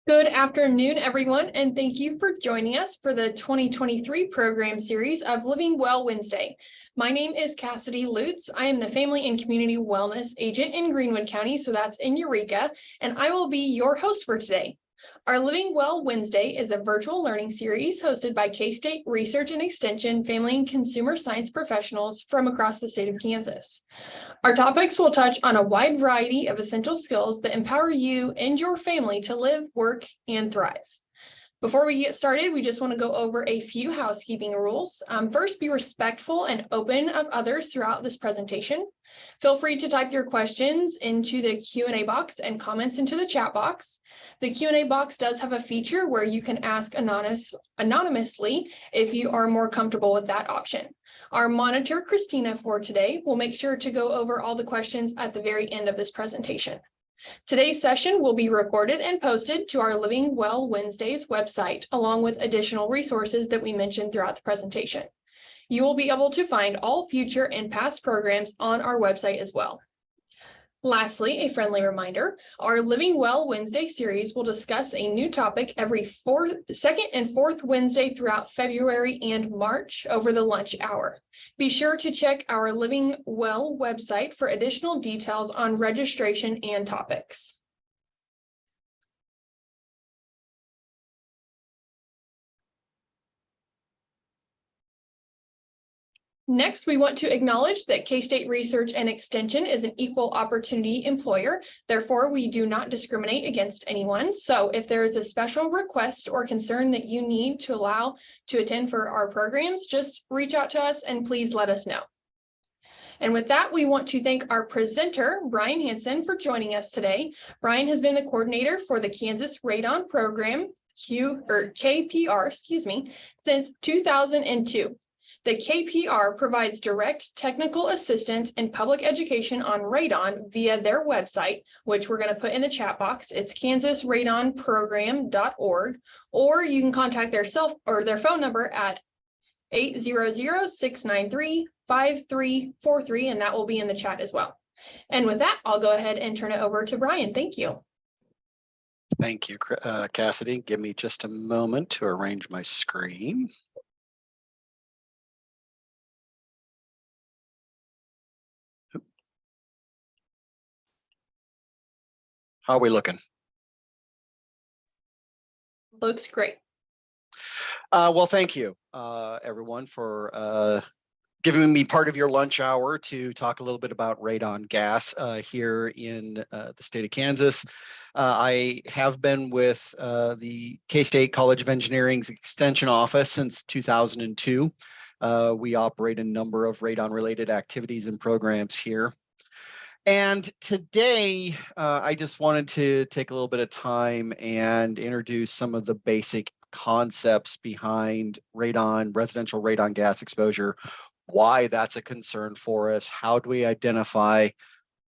Good afternoon, everyone, and thank you for joining us for the 2023 program series of Living Well Wednesday. My name is Cassidy Lutz. I am the Family and Community Wellness Agent in Greenwood County, so that's in Eureka, and I will be your host for today. Our Living Well Wednesday is a virtual learning series hosted by K-State Research and Extension Family and Consumer Science professionals from across the state of Kansas. Our topics will touch on a wide variety of essential skills that empower you and your family to live, work, and thrive. Before we get started, we just want to go over a few housekeeping rules. First, be respectful and open of others throughout this presentation. Feel free to type your questions into the Q&A box and comments into the chat box. The Q&A box does have a feature where you can ask anonymously if you are more comfortable with that option. Our monitor, Christina, for today will make sure to go over all the questions at the very end of this presentation. Today's session will be recorded and posted to our Living Well Wednesdays website, along with additional resources that we mentioned throughout the presentation. You will be able to find all future and past programs on our website as well. Lastly, a friendly reminder, our Living Well Wednesday series will discuss a new topic every second and fourth Wednesday throughout February and March over the lunch hour. Be sure to check our Living Well website for additional details on registration and topics. Next, we want to acknowledge that K-State Research and Extension is an equal opportunity employer. Therefore, we do not discriminate against anyone. So if there is a special request or concern that you need to allow to attend for our programs, just reach out to us and please let us know. And with that, we want to thank our presenter, Brian Hansen, for joining us today. Brian has been the coordinator for the Kansas Radon Program, KPR, since 2002. The KPR provides direct technical assistance and public education on radon via their website, which we're going to put in the chat box. It's kansasradonprogram.org, or you can contact their phone number at 800-693-5343, and that will be in the chat as well. And with that, I'll go ahead and turn it over to Brian. Thank you. Thank you, Cassidy. Give me just a moment to arrange my screen. How are we looking? Looks great. Well, thank you, everyone, for giving me part of your lunch hour to talk a little bit about radon gas here in the state of Kansas. I have been with the K-State College of Engineering's Extension Office since 2002. We operate a number of radon-related activities and programs here. And today, I just wanted to take a little bit of time and introduce some of the basic concepts behind radon, residential radon gas exposure, why that's a concern for us, how do we identify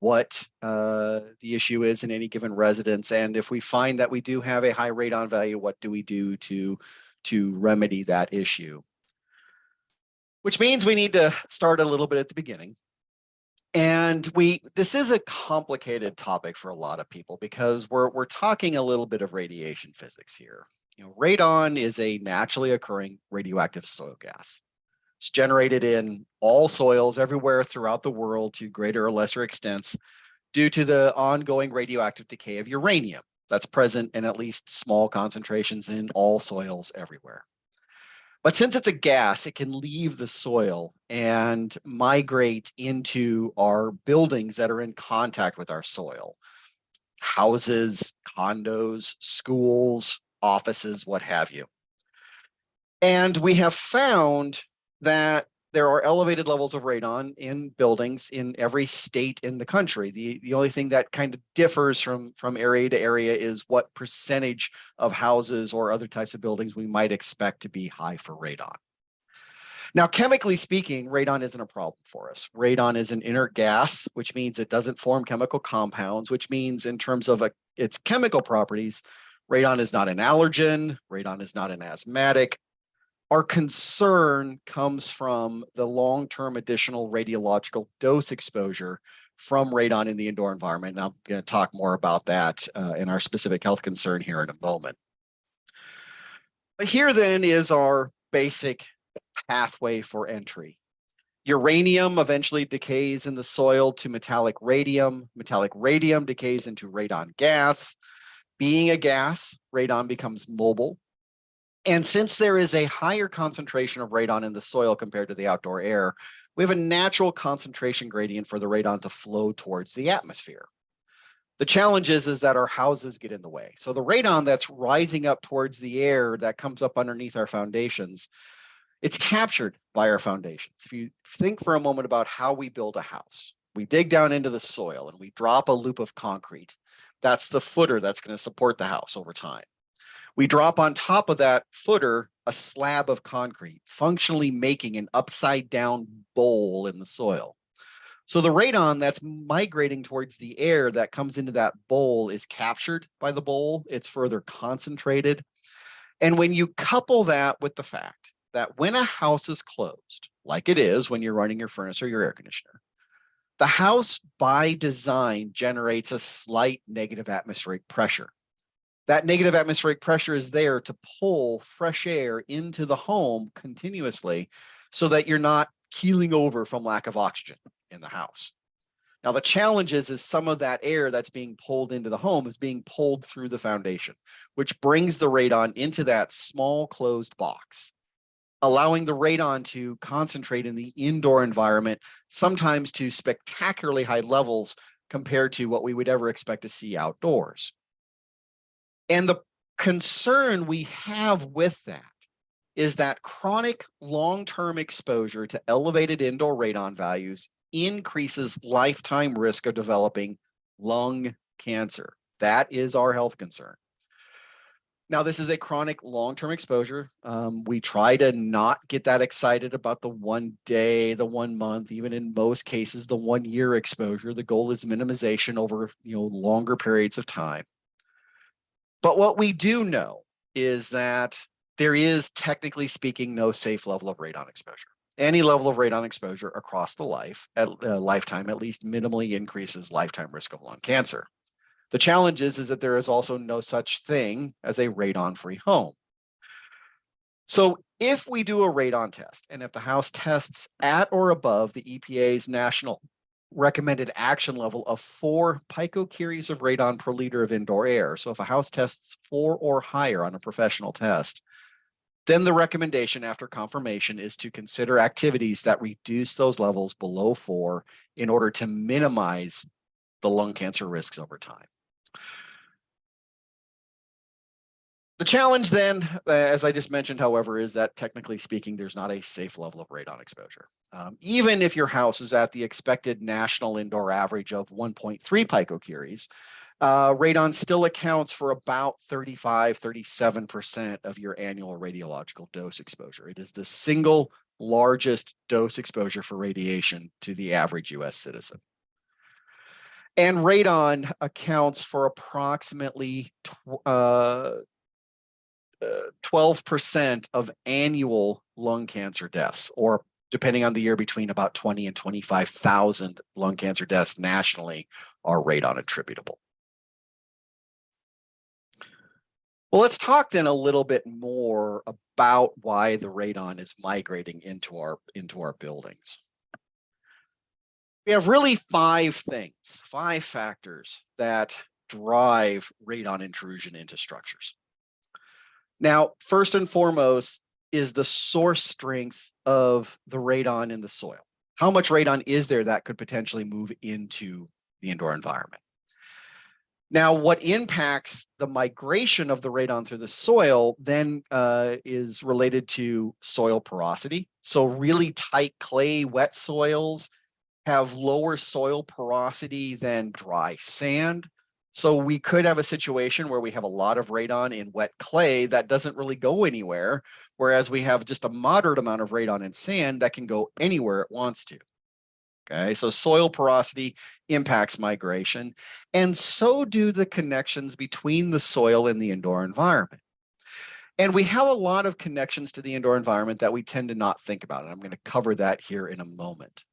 what the issue is in any given residence, and if we find that we do have a high radon value, what do we do to remedy that issue? Which means we need to start a little bit at the beginning. And this is a complicated topic for a lot of people because we're talking a little bit of radiation physics here. You know, radon is a naturally occurring radioactive soil gas. It's generated in all soils everywhere throughout the world to greater or lesser extents due to the ongoing radioactive decay of uranium that's present in at least small concentrations in all soils everywhere. But since it's a gas, it can leave the soil and migrate into our buildings that are in contact with our soil. Houses, condos, schools, offices, what have you. And we have found that there are elevated levels of radon in buildings in every state in the country. The only thing that kind of differs from area to area is what percentage of houses or other types of buildings we might expect to be high for radon. Now, chemically speaking, radon isn't a problem for us. Radon is an inert gas, which means it doesn't form chemical compounds, which means in terms of its chemical properties, radon is not an allergen, radon is not an asthmatic. Our concern comes from the long-term additional radiological dose exposure from radon in the indoor environment. And I'm going to talk more about that in our specific health concern here in a moment. But here then is our basic pathway for entry. Uranium eventually decays in the soil to metallic radium. Metallic radium decays into radon gas. Being a gas, radon becomes mobile. And since there is a higher concentration of radon in the soil compared to the outdoor air, we have a natural concentration gradient for the radon to flow towards the atmosphere. The challenge is that our houses get in the way. So the radon that's rising up towards the air that comes up underneath our foundations, it's captured by our foundations. If you think for a moment about how we build a house, we dig down into the soil and we drop a loop of concrete. That's the footer that's going to support the house over time. We drop on top of that footer a slab of concrete, functionally making an upside down bowl in the soil. So the radon that's migrating towards the air that comes into that bowl is captured by the bowl. It's further concentrated. And when you couple that with the fact that when a house is closed, like it is when you're running your furnace or your air conditioner, the house by design generates a slight negative atmospheric pressure. That negative atmospheric pressure is there to pull fresh air into the home continuously so that you're not keeling over from lack of oxygen in the house. Now, the challenge is some of that air that's being pulled into the home is being pulled through the foundation, which brings the radon into that small closed box, allowing the radon to concentrate in the indoor environment, sometimes to spectacularly high levels compared to what we would ever expect to see outdoors. And the concern we have with that is that chronic long-term exposure to elevated indoor radon values increases lifetime risk of developing lung cancer. That is our health concern. Now, this is a chronic long-term exposure. We try to not get that excited about the 1 day, the 1 month, even in most cases, the 1 year exposure. The goal is minimization over longer periods of time. But what we do know is that there is, technically speaking, no safe level of radon exposure. Any level of radon exposure across the lifetime at least minimally increases lifetime risk of lung cancer. The challenge is that there is also no such thing as a radon-free home. So if we do a radon test, and if the house tests at or above the EPA's national recommended action level of 4 picocuries of radon per liter of indoor air, so if a house tests 4 or higher on a professional test, then the recommendation after confirmation is to consider activities that reduce those levels below 4 in order to minimize the lung cancer risks over time. The challenge then, as I just mentioned, however, is that technically speaking, there's not a safe level of radon exposure. Even if your house is at the expected national indoor average of 1.3 picocuries, radon still accounts for about 35–37% of your annual radiological dose exposure. It is the single largest dose exposure for radiation to the average US citizen. And radon accounts for approximately 12% of annual lung cancer deaths, or depending on the year, between about 20 and 25,000 lung cancer deaths nationally are radon attributable. Well, let's talk then a little bit more about why the radon is migrating into our buildings. We have really 5 factors that drive radon intrusion into structures. Now, first and foremost is the source strength of the radon in the soil. How much radon is there that could potentially move into the indoor environment? Now, what impacts the migration of the radon through the soil then is related to soil porosity. So really tight clay, wet soils have lower soil porosity than dry sand. So we could have a situation where we have a lot of radon in wet clay that doesn't really go anywhere, whereas we have just a moderate amount of radon in sand that can go anywhere it wants to. Okay, so soil porosity impacts migration, and so do the connections between the soil and the indoor environment. And we have a lot of connections to the indoor environment that we tend to not think about. And I'm going to cover that here in a moment.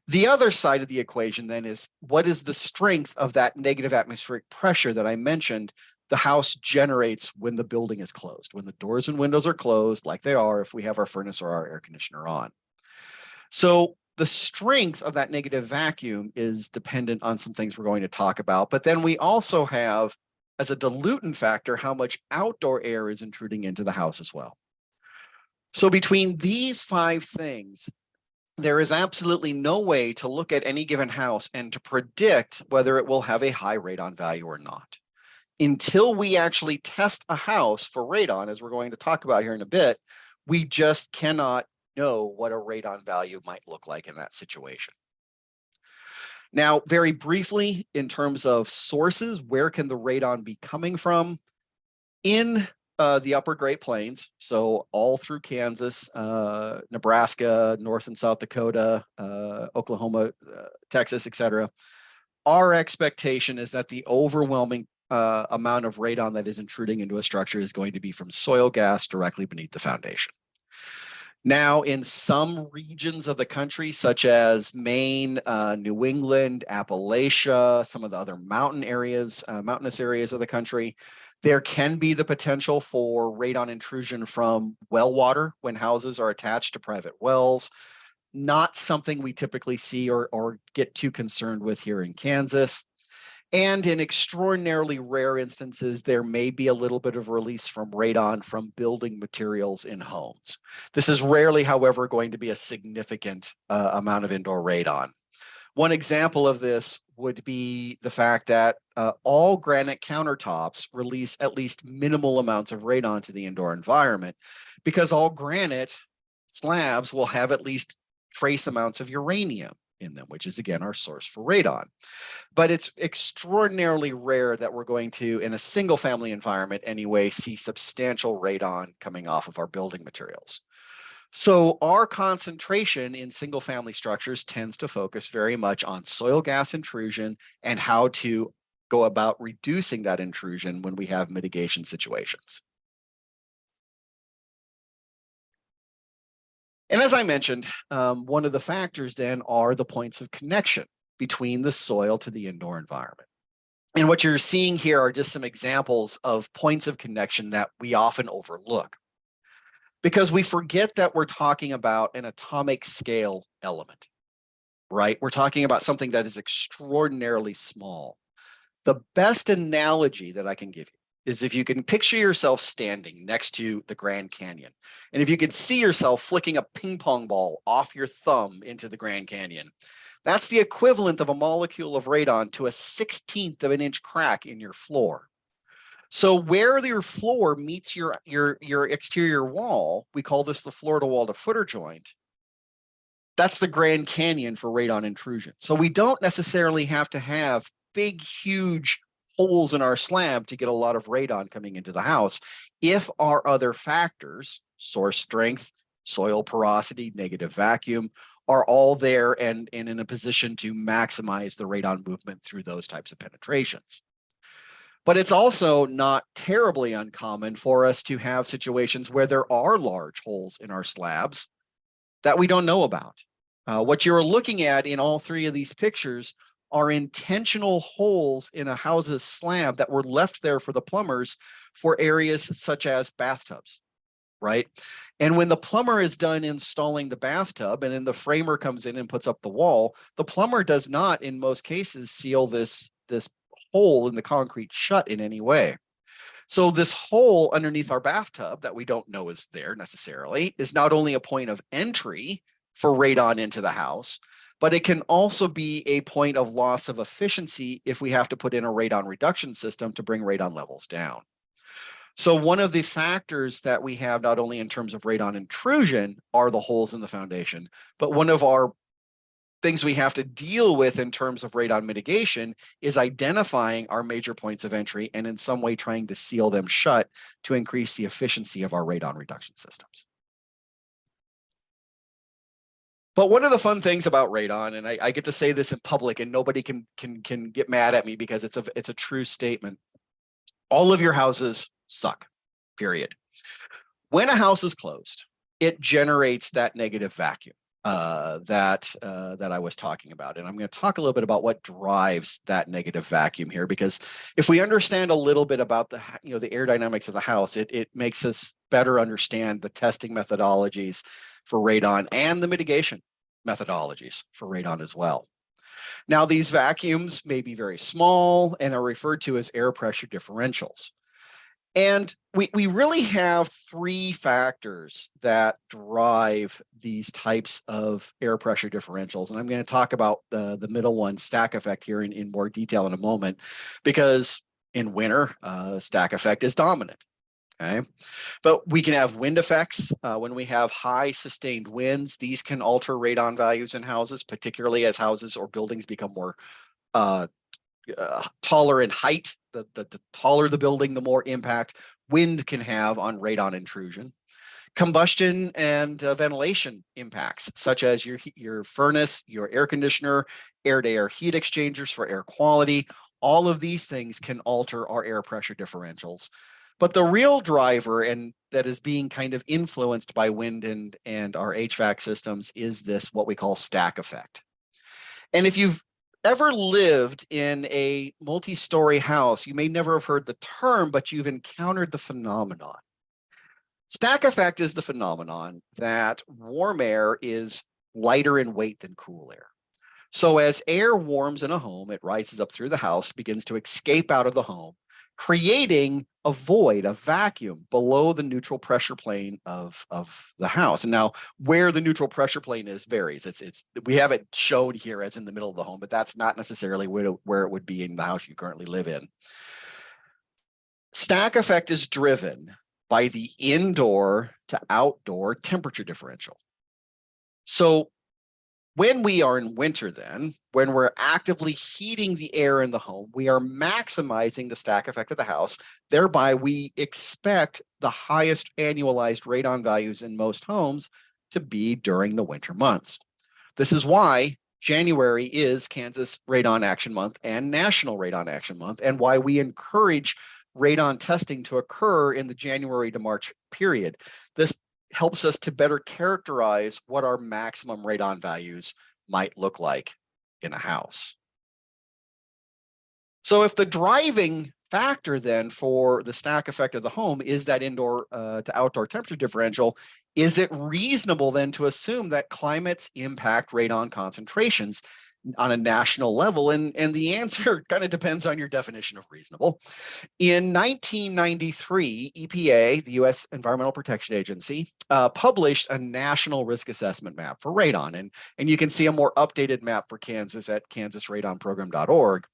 The other side of the equation then is, what is the strength of that negative atmospheric pressure that I mentioned the house generates when the building is closed, when the doors and windows are closed, like they are if we have our furnace or our air conditioner on. So the strength of that negative vacuum is dependent on some things we're going to talk about. But then we also have, as a dilutant factor, how much outdoor air is intruding into the house as well. So between these 5 things, there is absolutely no way to look at any given house and to predict whether it will have a high radon value or not. Until we actually test a house for radon, as we're going to talk about here in a bit, we just cannot know what a radon value might look like in that situation. Now, very briefly, in terms of sources, where can the radon be coming from? In the upper Great Plains, so all through Kansas, Nebraska, North and South Dakota, Oklahoma, Texas, etc. Our expectation is that the overwhelming amount of radon that is intruding into a structure is going to be from soil gas directly beneath the foundation. Now, in some regions of the country, such as Maine, New England, Appalachia, some of the other mountain areas, mountainous areas of the country, there can be the potential for radon intrusion from well water when houses are attached to private wells. Not something we typically see or get too concerned with here in Kansas. And in extraordinarily rare instances, there may be a little bit of release from radon from building materials in homes. This is rarely, however, going to be a significant amount of indoor radon. One example of this would be the fact that all granite countertops release at least minimal amounts of radon to the indoor environment, because all granite slabs will have at least trace amounts of uranium in them, which is again our source for radon. But it's extraordinarily rare that we're going to, in a single family environment anyway, see substantial radon coming off of our building materials. So our concentration in single family structures tends to focus very much on soil gas intrusion and how to go about reducing that intrusion when we have mitigation situations. And as I mentioned, one of the factors then are the points of connection between the soil to the indoor environment. And what you're seeing here are just some examples of points of connection that we often overlook, because we forget that we're talking about an atomic scale element, right? We're talking about something that is extraordinarily small. The best analogy that I can give you is if you can picture yourself standing next to the Grand Canyon, and if you could see yourself flicking a ping pong ball off your thumb into the Grand Canyon, that's the equivalent of a molecule of radon to a 1/16 of an inch crack in your floor. So where your floor meets your exterior wall, we call this the floor to wall to footer joint. That's the Grand Canyon for radon intrusion. So we don't necessarily have to have big, huge holes in our slab to get a lot of radon coming into the house if our other factors, source strength, soil porosity, negative vacuum, are all there and in a position to maximize the radon movement through those types of penetrations. But it's also not terribly uncommon for us to have situations where there are large holes in our slabs that we don't know about. What you're looking at in all 3 of these pictures are intentional holes in a house's slab that were left there for the plumbers for areas such as bathtubs, right? And when the plumber is done installing the bathtub and then the framer comes in and puts up the wall, the plumber does not, in most cases, seal this hole in the concrete shut in any way. So this hole underneath our bathtub that we don't know is there necessarily is not only a point of entry for radon into the house, but it can also be a point of loss of efficiency if we have to put in a radon reduction system to bring radon levels down. So one of the factors that we have, not only in terms of radon intrusion, are the holes in the foundation, but one of our things we have to deal with in terms of radon mitigation is identifying our major points of entry and in some way trying to seal them shut to increase the efficiency of our radon reduction systems. But one of the fun things about radon, and I get to say this in public and nobody can get mad at me because it's a true statement. All of your houses suck. period. When a house is closed, it generates that negative vacuum that I was talking about. And I'm going to talk a little bit about what drives that negative vacuum here, because if we understand a little bit about the air dynamics of the house, it makes us better understand the testing methodologies for radon and the mitigation methodologies for radon as well. Now, these vacuums may be very small and are referred to as air pressure differentials. And we really have three factors that drive these types of air pressure differentials. And I'm going to talk about the middle one, stack effect, here in more detail in a moment, because in winter, stack effect is dominant. Okay, but we can have wind effects. When we have high sustained winds, these can alter radon values in houses, particularly as houses or buildings become more taller in height. The taller the building, the more impact wind can have on radon intrusion. Combustion and ventilation impacts, such as your furnace, your air conditioner, air-to-air heat exchangers for air quality. All of these things can alter our air pressure differentials. But the real driver, and that is being kind of influenced by wind and our HVAC systems, is this what we call stack effect. And if you've ever lived in a multi-story house, you may never have heard the term, but you've encountered the phenomenon. Stack effect is the phenomenon that warm air is lighter in weight than cool air. So as air warms in a home, it rises up through the house, begins to escape out of the home, creating a void, a vacuum below the neutral pressure plane of the house. And now where the neutral pressure plane is varies. We have it shown here as in the middle of the home, but that's not necessarily where it would be in the house you currently live in. Stack effect is driven by the indoor to outdoor temperature differential. So when we are in winter, then, when we're actively heating the air in the home, we are maximizing the stack effect of the house. Thereby, we expect the highest annualized radon values in most homes to be during the winter months. This is why January is Kansas Radon Action Month and National Radon Action Month, and why we encourage radon testing to occur in the January to March period. This helps us to better characterize what our maximum radon values might look like in a house. So if the driving factor then for the stack effect of the home is that indoor to outdoor temperature differential, is it reasonable then to assume that climates impact radon concentrations on a national level? And the answer kind of depends on your definition of reasonable. In 1993, EPA, the U.S. Environmental Protection Agency, published a national risk assessment map for radon. And you can see a more updated map for Kansas at kansasradonprogram.org.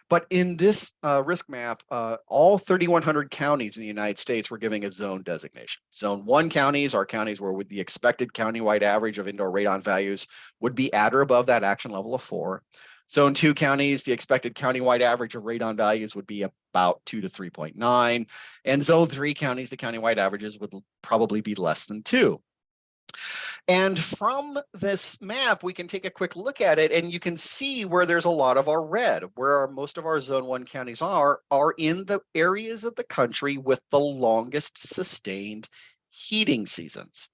But in this risk map, all 3,100 counties in the United States were giving a zone designation. Zone 1 counties are counties where the expected countywide average of indoor radon values would be at or above that action level of 4. Zone 2 counties, the expected countywide average of radon values would be about 2 to 3.9. And Zone 3 counties, the countywide averages would probably be less than 2. And from this map, we can take a quick look at it, and you can see where there's a lot of our red, where most of our Zone 1 counties are in the areas of the country with the longest sustained heating seasons.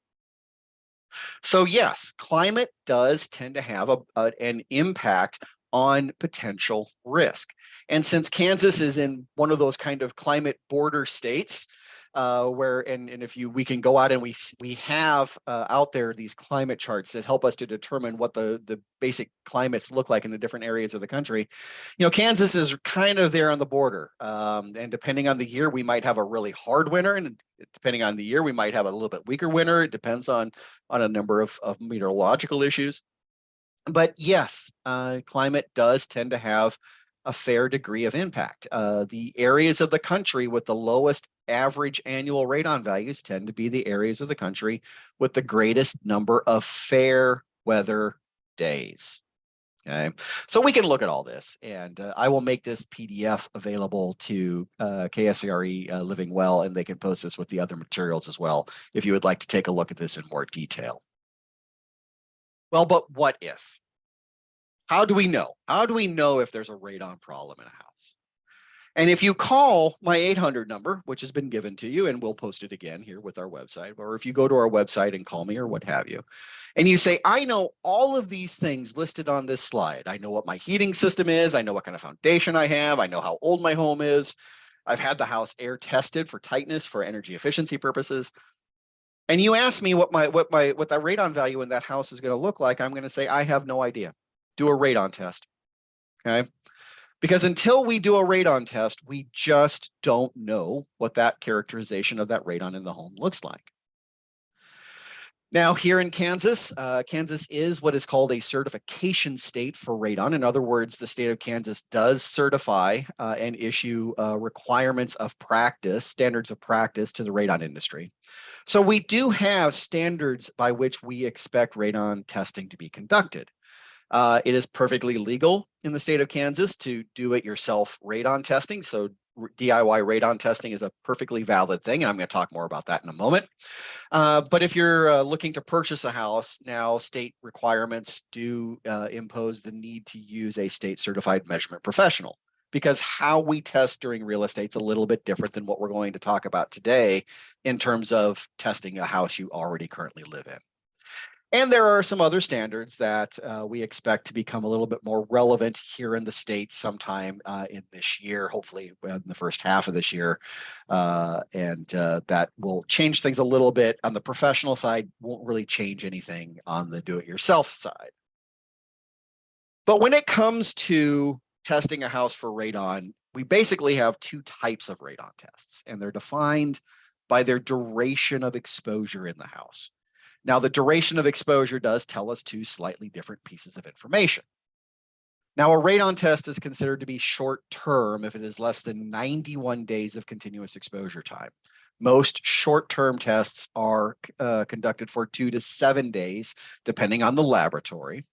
So yes, climate does tend to have an impact on potential risk. And since Kansas is in one of those kind of climate border states, where we can go out and we have out there these climate charts that help us to determine what the basic climates look like in the different areas of the country. Kansas is kind of there on the border, and depending on the year, we might have a really hard winter, and depending on the year, we might have a little bit weaker winter. It depends on a number of meteorological issues. But yes, climate does tend to have a fair degree of impact. The areas of the country with the lowest average annual radon values tend to be the areas of the country with the greatest number of fair weather days. Okay, so we can look at all this, and I will make this PDF available to KSCRE Living Well, and they can post this with the other materials as well if you would like to take a look at this in more detail. Well, but what if? How do we know? How do we know if there's a radon problem in a house? And if you call my 800 number, which has been given to you, and we'll post it again here with our website, or if you go to our website and call me or what have you, and you say, I know all of these things listed on this slide. I know what my heating system is. I know what kind of foundation I have. I know how old my home is. I've had the house air tested for tightness for energy efficiency purposes. And you ask me what that radon value in that house is going to look like, I'm going to say, I have no idea. Do a radon test. Okay. Because until we do a radon test, we just don't know what that characterization of that radon in the home looks like. Now, here in Kansas, Kansas is what is called a certification state for radon. In other words, the state of Kansas does certify and issue requirements of practice, standards of practice to the radon industry. So we do have standards by which we expect radon testing to be conducted. It is perfectly legal in the state of Kansas to do it yourself radon testing. So DIY radon testing is a perfectly valid thing, and I'm going to talk more about that in a moment. But if you're looking to purchase a house, now state requirements do impose the need to use a state certified measurement professional, because how we test during real estate is a little bit different than what we're going to talk about today in terms of testing a house you already currently live in. And there are some other standards that we expect to become a little bit more relevant here in the States sometime in this year, hopefully in the first half of this year. And that will change things a little bit on the professional side, won't really change anything on the do-it-yourself side. But when it comes to testing a house for radon, we basically have two types of radon tests, and they're defined by their duration of exposure in the house. Now, the duration of exposure does tell us two slightly different pieces of information. Now, a radon test is considered to be short term if it is less than 91 days of continuous exposure time. Most short-term tests are conducted for 2 to 7 days, depending on the laboratory.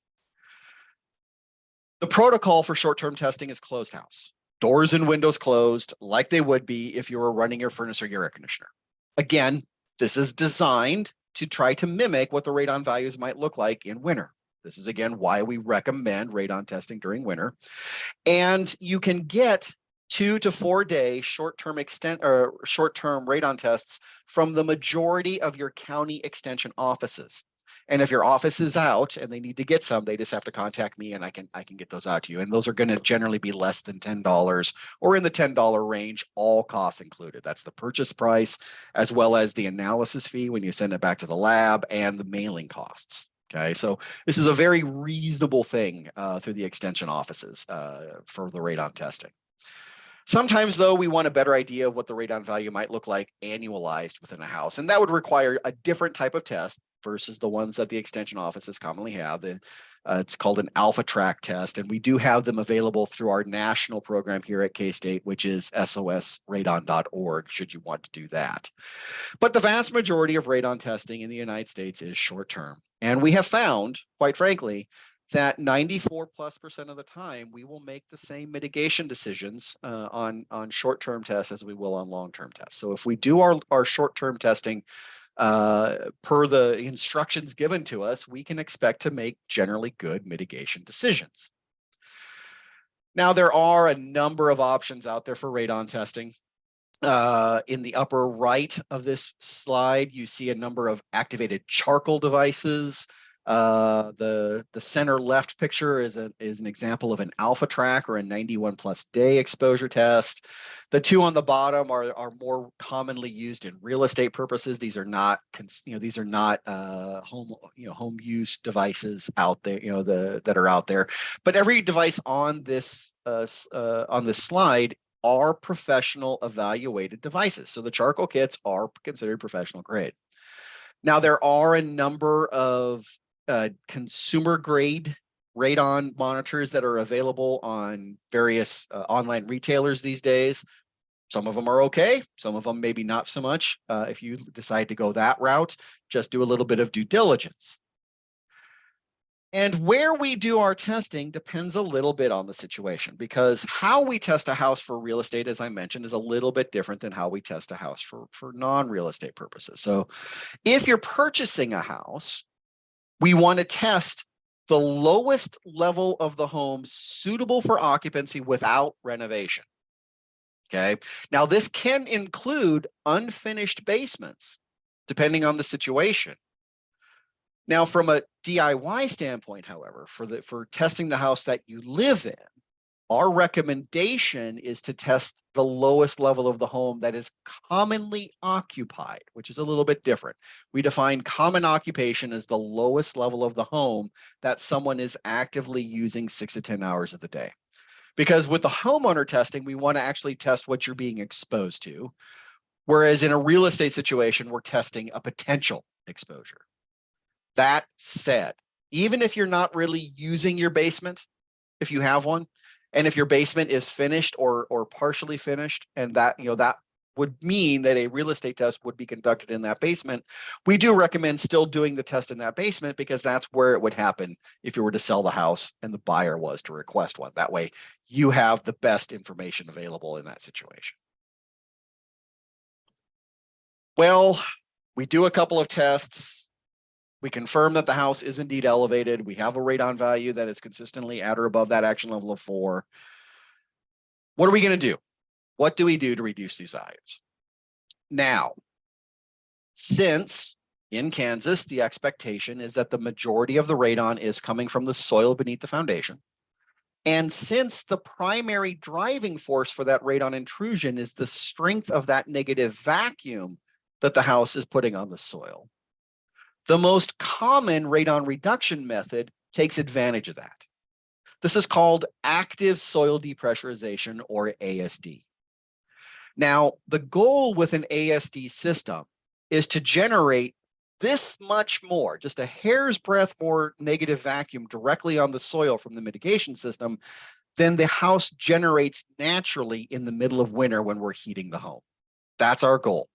The protocol for short-term testing is closed house. Doors and windows closed, like they would be if you were running your furnace or your air conditioner. Again, this is designed to try to mimic what the radon values might look like in winter. This is, again, why we recommend radon testing during winter. And you can get 2 to 4 day short-term radon tests from the majority of your county extension offices. And if your office is out and they need to get some, they just have to contact me and I can get those out to you. And those are going to generally be less than $10 or in the $10 range, all costs included. That's the purchase price, as well as the analysis fee when you send it back to the lab and the mailing costs. Okay, so this is a very reasonable thing through the extension offices for the radon testing. Sometimes, though, we want a better idea of what the radon value might look like annualized within a house, and that would require a different type of test versus the ones that the extension offices commonly have. It's called an alpha track test, and we do have them available through our national program here at K-State, which is sosradon.org, should you want to do that. But the vast majority of radon testing in the United States is short-term, and we have found, quite frankly, that 94+% of the time, we will make the same mitigation decisions on short-term tests as we will on long-term tests. So if we do our short-term testing per the instructions given to us, we can expect to make generally good mitigation decisions. Now, there are a number of options out there for radon testing. In the upper right of this slide, you see a number of activated charcoal devices. The center left picture is an example of an alpha track or a 91+ day exposure test. The two on the bottom are more commonly used in real estate purposes. These are not home use devices out there, that are out there. But every device on this slide are professional evaluated devices. So the charcoal kits are considered professional grade. Now, there are a number of consumer grade radon monitors that are available on various online retailers these days. Some of them are okay, some of them maybe not so much. If you decide to go that route, just do a little bit of due diligence. And where we do our testing depends a little bit on the situation, because how we test a house for real estate, as I mentioned, is a little bit different than how we test a house for non-real estate purposes. So if you're purchasing a house, we want to test the lowest level of the home suitable for occupancy without renovation. Okay. Now, this can include unfinished basements, depending on the situation. Now, from a DIY standpoint, however, for testing the house that you live in, our recommendation is to test the lowest level of the home that is commonly occupied, which is a little bit different. We define common occupation as the lowest level of the home that someone is actively using 6 to 10 hours of the day. Because with the homeowner testing, we want to actually test what you're being exposed to. Whereas in a real estate situation, we're testing a potential exposure. That said, even if you're not really using your basement, if you have one, and if your basement is finished or partially finished, and that that would mean that a real estate test would be conducted in that basement, we do recommend still doing the test in that basement because that's where it would happen if you were to sell the house and the buyer was to request one. That way you have the best information available in that situation. Well, we do a couple of tests. We confirm that the house is indeed elevated. We have a radon value that is consistently at or above that action level of 4. What are we going to do? What do we do to reduce these values? Now, since in Kansas, the expectation is that the majority of the radon is coming from the soil beneath the foundation, and since the primary driving force for that radon intrusion is the strength of that negative vacuum that the house is putting on the soil, the most common radon reduction method takes advantage of that. This is called active soil depressurization, or ASD. Now, the goal with an ASD system is to generate this much more, just a hair's breadth more negative vacuum directly on the soil from the mitigation system than the house generates naturally in the middle of winter when we're heating the home. That's our goal.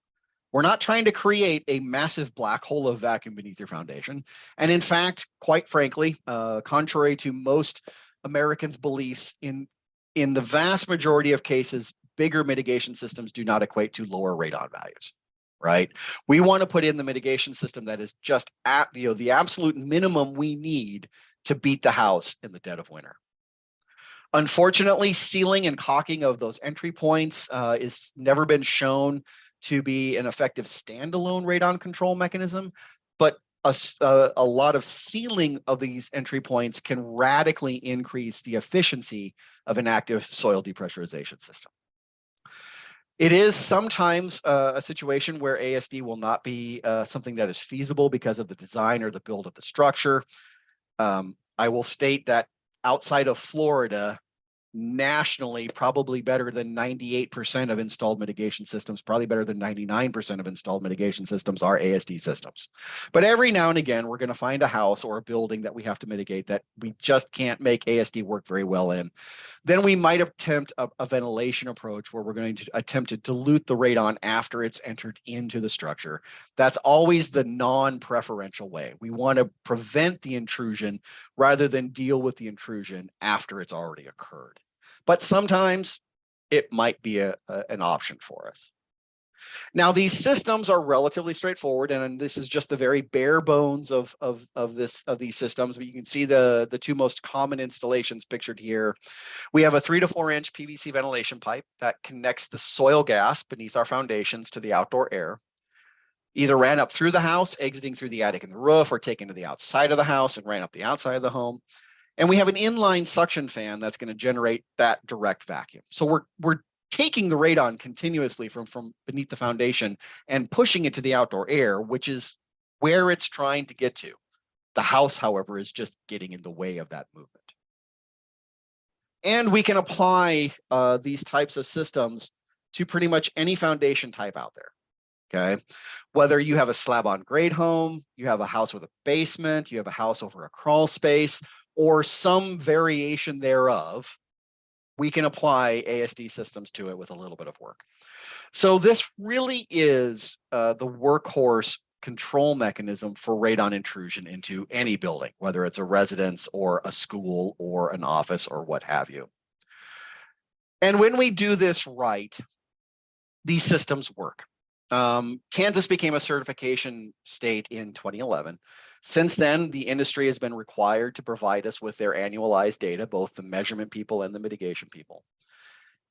We're not trying to create a massive black hole of vacuum beneath your foundation. And in fact, quite frankly, contrary to most Americans' beliefs, in the vast majority of cases, bigger mitigation systems do not equate to lower radon values, right? We want to put in the mitigation system that is just at the absolute minimum we need to beat the house in the dead of winter. Unfortunately, sealing and caulking of those entry points is never been shown to be an effective standalone radon control mechanism, but a lot of sealing of these entry points can radically increase the efficiency of an active soil depressurization system. It is sometimes a situation where ASD will not be something that is feasible because of the design or the build of the structure. I will state that outside of Florida, nationally, probably better than 98% of installed mitigation systems, probably better than 99% of installed mitigation systems are ASD systems. But every now and again, we're going to find a house or a building that we have to mitigate that we just can't make ASD work very well in. Then we might attempt a ventilation approach where we're going to attempt to dilute the radon after it's entered into the structure. That's always the non-preferential way. We want to prevent the intrusion rather than deal with the intrusion after it's already occurred. But sometimes it might be an option for us. Now, these systems are relatively straightforward, and this is just the very bare bones of these systems. But you can see the two most common installations pictured here. We have a 3 to 4 inch PVC ventilation pipe that connects the soil gas beneath our foundations to the outdoor air. Either ran up through the house, exiting through the attic and the roof, or taken to the outside of the house and ran up the outside of the home. And we have an inline suction fan that's going to generate that direct vacuum. So we're taking the radon continuously from beneath the foundation and pushing it to the outdoor air, which is where it's trying to get to. The house, however, is just getting in the way of that movement. And we can apply these types of systems to pretty much any foundation type out there. Okay, whether you have a slab on grade home, you have a house with a basement, you have a house over a crawl space, or some variation thereof, we can apply ASD systems to it with a little bit of work. So this really is the workhorse control mechanism for radon intrusion into any building, whether it's a residence or a school or an office or what have you. And when we do this right, these systems work. Kansas became a certification state in 2011. Since then, the industry has been required to provide us with their annualized data, both the measurement people and the mitigation people.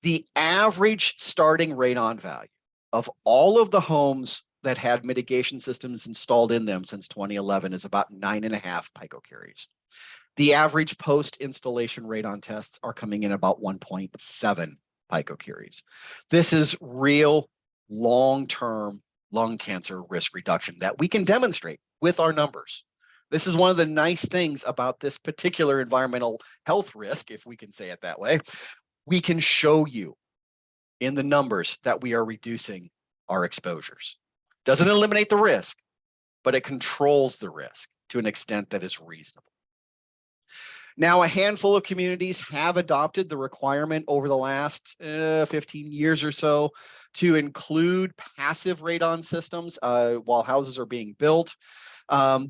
The average starting radon value of all of the homes that had mitigation systems installed in them since 2011 is about 9.5 picocuries. The average post-installation radon tests are coming in about 1.7 picocuries. This is real long-term lung cancer risk reduction that we can demonstrate with our numbers. This is one of the nice things about this particular environmental health risk, if we can say it that way. We can show you in the numbers that we are reducing our exposures. Doesn't eliminate the risk, but it controls the risk to an extent that is reasonable. Now, a handful of communities have adopted the requirement over the last 15 years or so to include passive radon systems while houses are being built.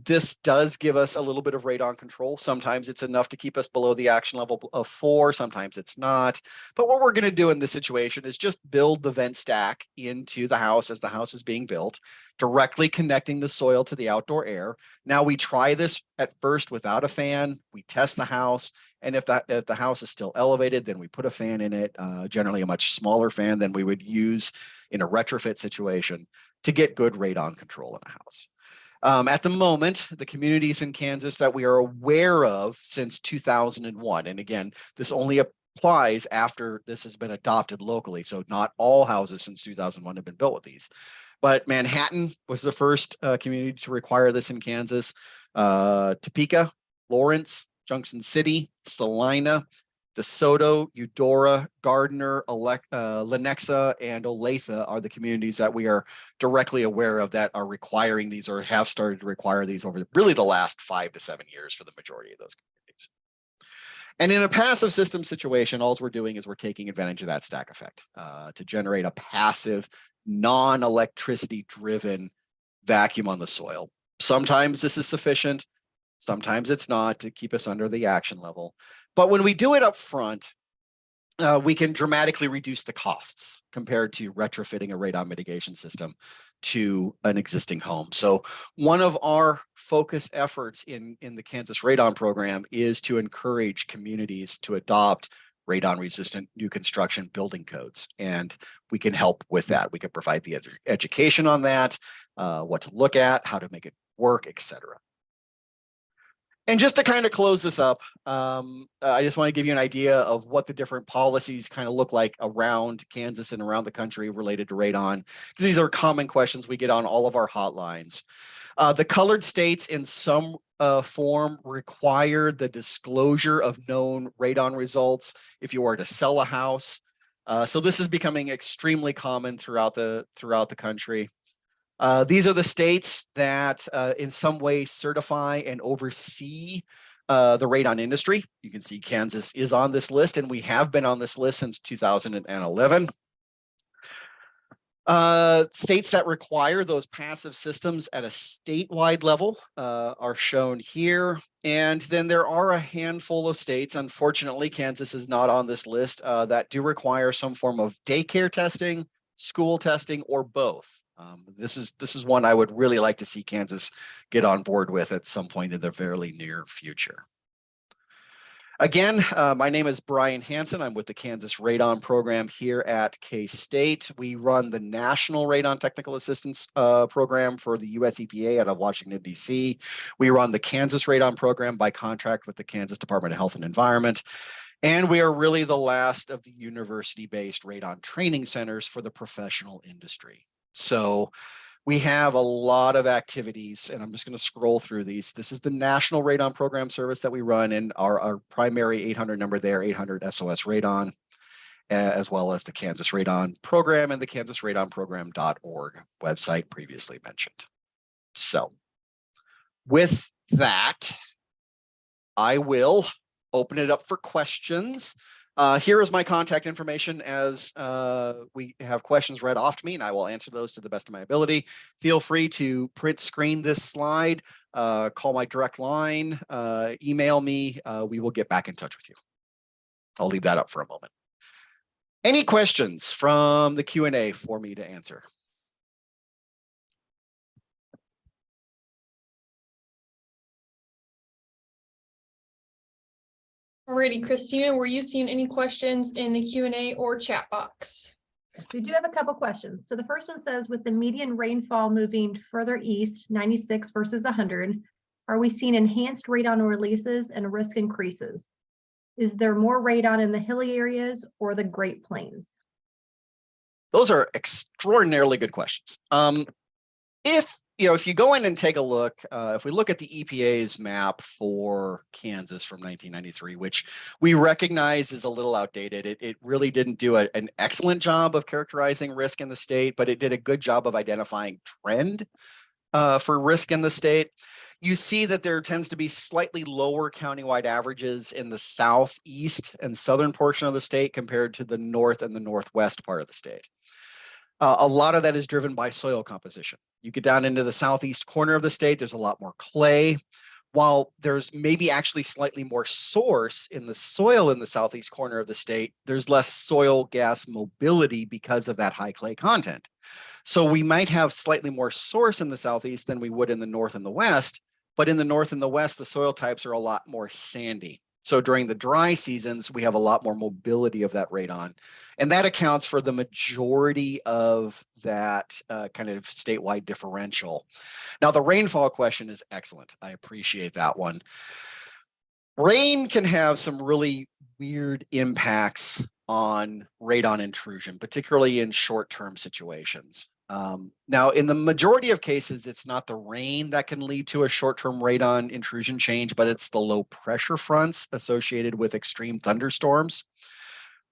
This does give us a little bit of radon control. Sometimes it's enough to keep us below the action level of 4, sometimes it's not. But what we're going to do in this situation is just build the vent stack into the house as the house is being built, directly connecting the soil to the outdoor air. Now we try this at first without a fan, we test the house, and if the house is still elevated, then we put a fan in it, generally a much smaller fan than we would use in a retrofit situation to get good radon control in a house. At the moment, the communities in Kansas that we are aware of since 2001, and again, this only applies after this has been adopted locally, so not all houses since 2001 have been built with these. But Manhattan was the first community to require this in Kansas. Topeka, Lawrence, Junction City, Salina, DeSoto, Eudora, Gardner, Lenexa, and Olathe are the communities that we are directly aware of that are requiring these or have started to require these over really the last 5 to 7 years for the majority of those communities. And in a passive system situation, all we're doing is we're taking advantage of that stack effect to generate a passive, non-electricity driven vacuum on the soil. Sometimes this is sufficient. Sometimes it's not to keep us under the action level. But when we do it up front, we can dramatically reduce the costs compared to retrofitting a radon mitigation system to an existing home. So one of our focus efforts in the Kansas Radon program is to encourage communities to adopt radon resistant new construction building codes. And we can help with that. We can provide the education on that, what to look at, how to make it work, etc. And just to kind of close this up, I just want to give you an idea of what the different policies kind of look like around Kansas and around the country related to radon, because these are common questions we get on all of our hotlines. The colored states in some form require the disclosure of known radon results if you are to sell a house. So this is becoming extremely common throughout the country. These are the states that in some way certify and oversee the radon industry. You can see Kansas is on this list, and we have been on this list since 2011. States that require those passive systems at a statewide level are shown here. And then there are a handful of states, unfortunately, Kansas is not on this list, that do require some form of daycare testing, school testing, or both. This is one I would really like to see Kansas get on board with at some point in the fairly near future. Again, my name is Brian Hansen. I'm with the Kansas Radon program here at K-State. We run the National Radon Technical Assistance program for the US EPA out of Washington, D.C. We run the Kansas Radon program by contract with the Kansas Department of Health and Environment. And we are really the last of the university-based radon training centers for the professional industry. So we have a lot of activities, and I'm just going to scroll through these. This is the National Radon Program Service that we run, and our primary 800 number there, 800 SOS Radon, as well as the Kansas Radon Program and the kansasradonprogram.org website previously mentioned. So with that, I will open it up for questions. Here is my contact information as we have questions read off to me, and I will answer those to the best of my ability. Feel free to print screen this slide, call my direct line, email me. We will get back in touch with you. I'll leave that up for a moment. Any questions from the Q&A for me to answer? Alrighty, Christina, were you seeing any questions in the Q&A or chat box? We do have a couple questions. So the first one says, with the median rainfall moving further east, 96 versus 100, are we seeing enhanced radon releases and risk increases? Is there more radon in the hilly areas or the Great Plains? Those are extraordinarily good questions. If you go in and take a look, if we look at the EPA's map for Kansas from 1993, which we recognize is a little outdated, it really didn't do an excellent job of characterizing risk in the state, but it did a good job of identifying trend for risk in the state. You see that there tends to be slightly lower countywide averages in the southeast and southern portion of the state compared to the north and the northwest part of the state. A lot of that is driven by soil composition. You get down into the southeast corner of the state, there's a lot more clay. While there's maybe actually slightly more source in the soil in the southeast corner of the state, there's less soil gas mobility because of that high clay content. So we might have slightly more source in the southeast than we would in the north and the west, but in the north and the west, the soil types are a lot more sandy. So during the dry seasons, we have a lot more mobility of that radon. And that accounts for the majority of that kind of statewide differential. Now, the rainfall question is excellent. I appreciate that one. Rain can have some really weird impacts on radon intrusion, particularly in short-term situations. Now, in the majority of cases, it's not the rain that can lead to a short-term radon intrusion change, but it's the low pressure fronts associated with extreme thunderstorms.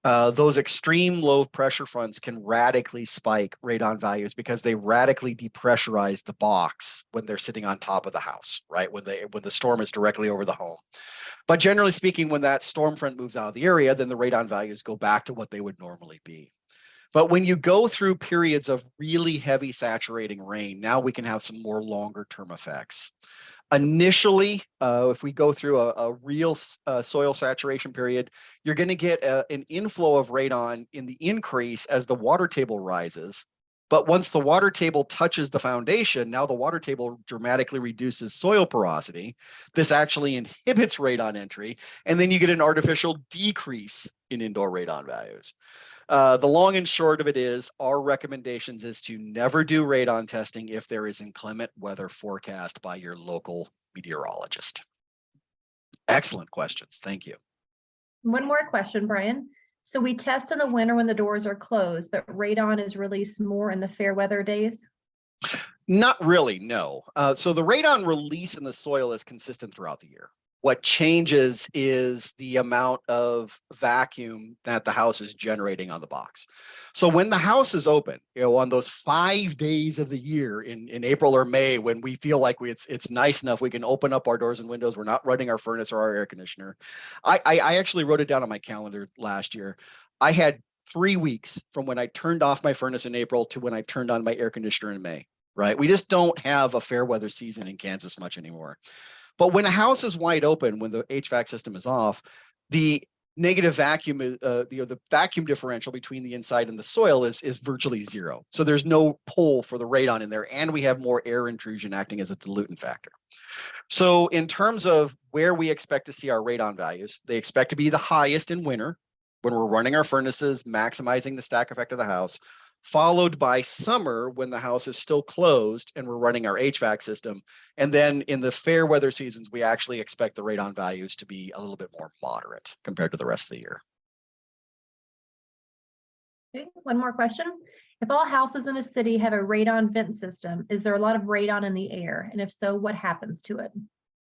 Those extreme low pressure fronts can radically spike radon values because they radically depressurize the box when they're sitting on top of the house, right? When the storm is directly over the home. But generally speaking, when that storm front moves out of the area, then the radon values go back to what they would normally be. But when you go through periods of really heavy saturating rain, now we can have some more longer term effects. Initially, if we go through a real soil saturation period, you're going to get an inflow of radon in the increase as the water table rises. But once the water table touches the foundation, now the water table dramatically reduces soil porosity. This actually inhibits radon entry, and then you get an artificial decrease in indoor radon values. The long and short of it is our recommendations is to never do radon testing if there is inclement weather forecast by your local meteorologist. Excellent questions. Thank you. One more question, Brian. So we test in the winter when the doors are closed, but radon is released more in the fair weather days? Not really, no. So the radon release in the soil is consistent throughout the year. What changes is the amount of vacuum that the house is generating on the box. So when the house is open, on those 5 days of the year in April or May, when we feel like it's nice enough, we can open up our doors and windows. We're not running our furnace or our air conditioner. I actually wrote it down on my calendar last year. I had 3 weeks from when I turned off my furnace in April to when I turned on my air conditioner in May, right? We just don't have a fair weather season in Kansas much anymore. But when a house is wide open, when the HVAC system is off, the negative vacuum, the vacuum differential between the inside and the soil is virtually zero. So there's no pull for the radon in there, and we have more air intrusion acting as a dilutant factor. So in terms of where we expect to see our radon values, they expect to be the highest in winter when we're running our furnaces, maximizing the stack effect of the house, followed by summer when the house is still closed and we're running our HVAC system. And then in the fair weather seasons, we actually expect the radon values to be a little bit more moderate compared to the rest of the year. Okay, one more question. If all houses in a city have a radon vent system, is there a lot of radon in the air? And if so, what happens to it?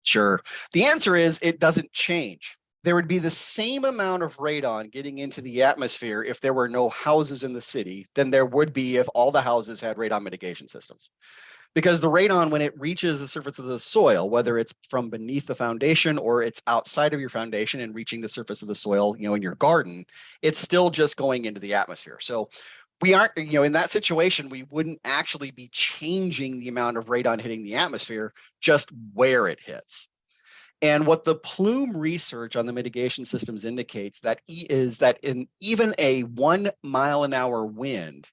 Sure. The answer is it doesn't change. There would be the same amount of radon getting into the atmosphere if there were no houses in the city than there would be if all the houses had radon mitigation systems. Because the radon, when it reaches the surface of the soil, whether it's from beneath the foundation or it's outside of your foundation and reaching the surface of the soil, in your garden, it's still just going into the atmosphere. So we aren't, in that situation, we wouldn't actually be changing the amount of radon hitting the atmosphere, just where it hits. And what the plume research on the mitigation systems indicates is that in even a 1 mile an hour wind,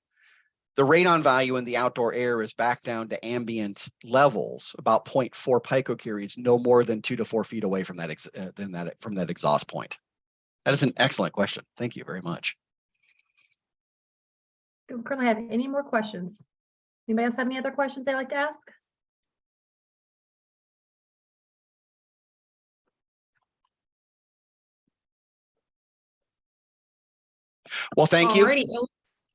the radon value in the outdoor air is back down to ambient levels, about 0.4 picocuries, no more than 2 to 4 feet away from that exhaust point. That is an excellent question. Thank you very much. Don't currently have any more questions. Anybody else have any other questions they'd like to ask? Well, thank you, Alrighty,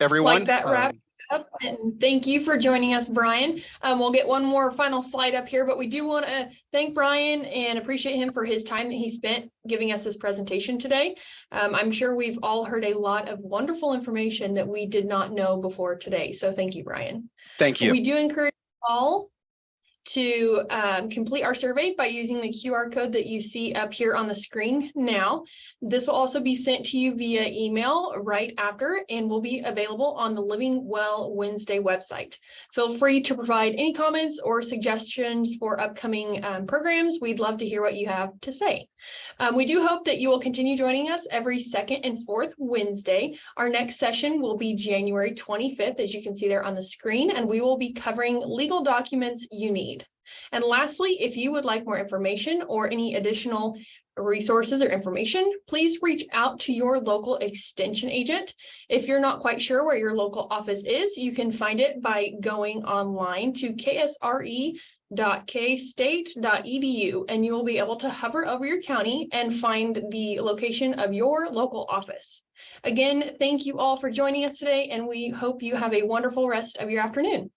everyone. like that wraps up, and thank you for joining us, Brian. We'll get one more final slide up here, but we do want to thank Brian and appreciate him for his time that he spent giving us this presentation today. I'm sure we've all heard a lot of wonderful information that we did not know before today. So thank you, Brian. Thank you. We do encourage all to complete our survey by using the QR code that you see up here on the screen now. This will also be sent to you via email right after and will be available on the Living Well Wednesday website. Feel free to provide any comments or suggestions for upcoming programs. We'd love to hear what you have to say. We do hope that you will continue joining us every second and fourth Wednesday. Our next session will be January 25th, as you can see there on the screen, and we will be covering legal documents you need. And lastly, if you would like more information or any additional resources or information, please reach out to your local extension agent. If you're not quite sure where your local office is, you can find it by going online to ksre.kstate.edu, and you will be able to hover over your county and find the location of your local office. Again, thank you all for joining us today, and we hope you have a wonderful rest of your afternoon.